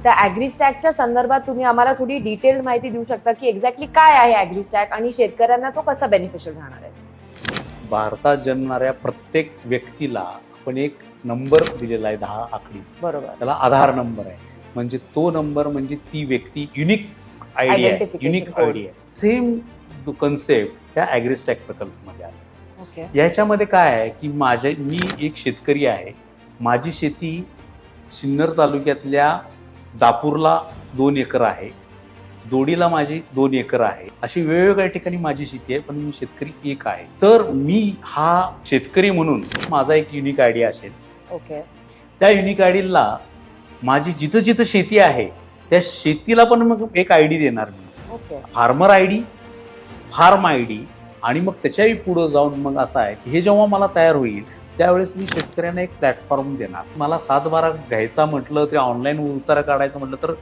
त्या ॲग्रीस्टॅकच्या संदर्भात तुम्ही आम्हाला थोडी डिटेल माहिती देऊ शकता की एक्झॅक्टली काय आहे ॲग्रीस्टॅक आणि शेतकऱ्यांना तो कसा बेनिफिशियल राहणार आहे? भारतात जन्मणाऱ्या प्रत्येक व्यक्तीला आपण एक नंबर दिलेला आहे 10 आकडी, बरोबर. त्याला आधार नंबर आहे. म्हणजे तो नंबर म्हणजे ती व्यक्ती युनिक आयडी आहे, Identification युनिक code. आयडी आहे. सेम कन्सेप्ट त्या ॲग्रीस्टॅक प्रकल्पामध्ये आहे. ओके. याच्यामध्ये काय आहे की मी एक शेतकरी आहे. माझी शेती सिन्नर तालुक्यातल्या दापूरला 2 एकर आहे, दोडीला माझी 2 एकर आहे. अशी वेगवेगळ्या ठिकाणी माझी शेती आहे, पण मी शेतकरी एक आहे. तर मी हा शेतकरी म्हणून माझा एक युनिक आयडी असेल. ओके. त्या युनिक आयडीला माझी जिथं जिथं शेती आहे त्या शेतीला पण मग एक आयडी देणार मी. Okay. Farmer ID, farm ID आणि मग त्याच्याही पुढे जाऊन मग असं आहे की हे जेव्हा मला तयार होईल त्यावेळेस मी शेतकऱ्यांना एक प्लॅटफॉर्म देणार. मला 7/12 घ्यायचा म्हटलं ते ऑनलाईन उतारा काढायचं म्हटलं तर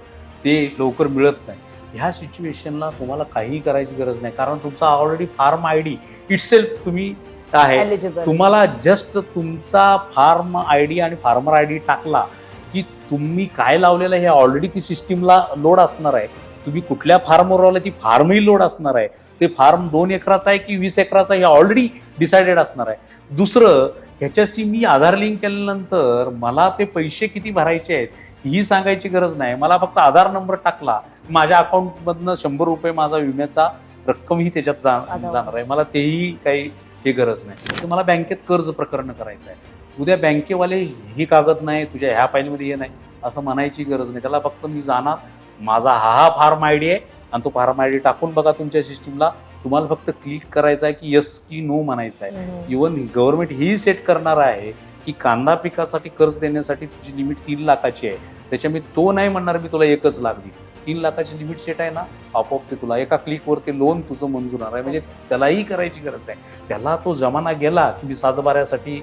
ते लवकर मिळत नाही. ह्या सिच्युएशनला तुम्हाला काहीही करायची गरज नाही, कारण तुमचा ऑलरेडी फार्म आयडी इटसेल्फ तुम्ही आहे. Eligible. तुम्हाला जस्ट तुमचा फार्म आयडी आणि फार्मर आयडी टाकला की तुम्ही काय लावलेलं हे ऑलरेडी ती सिस्टीमला लोड असणार आहे. तुम्ही कुठल्या फार्मवर आला ती फार्मही लोड असणार आहे. ते फार्म 2 एकराचा आहे की 20 एकराचा हे ऑलरेडी डिसाइडेड असणार आहे. दुसरं, ह्याच्याशी मी आधार लिंक केल्यानंतर मला ते पैसे किती भरायचे आहेत ही सांगायची गरज नाही. मला फक्त आधार नंबर टाकला, माझ्या अकाउंटमधनं 100 रुपये माझा विम्याचा रक्कमही त्याच्यात जाणार आहे. मला तेही काही हे गरज नाही. तर मला बँकेत कर्ज प्रकरण करायचं आहे. उद्या बँकेवाले ही कागद नाही, तुझ्या ह्या फाईलमध्ये हे नाही असं म्हणायची गरज नाही. त्याला फक्त मी जाणार, माझा हा फार्म आयडी आहे आणि तो फार्म आयडी टाकून बघा तुमच्या सिस्टीमला. तुम्हाला फक्त क्लिक करायचं आहे की यस की नो म्हणायचं आहे. इव्हन गव्हर्नमेंट ही सेट करणार आहे की कांदा पिकासाठी कर्ज देण्यासाठी तिची लिमिट 3 लाखाची आहे. त्याच्या मी तो नाही म्हणणार मी तुला 1 लाख देईल. 3 लाखाची लिमिट सेट आहे ना, आपोआप ते तुला एका क्लिकवर ते लोन तुझं मंजूर होणार आहे. म्हणजे त्यालाही करायची गरज नाही. त्याला तो जमाना गेला की मी 7/12साठी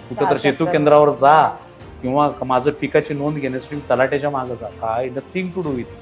कुठं तर सेतू केंद्रावर जा किंवा माझं पिकाची नोंद घेण्यासाठी तलाट्याच्या मागे जा. काय नथिंग टू डू विथ.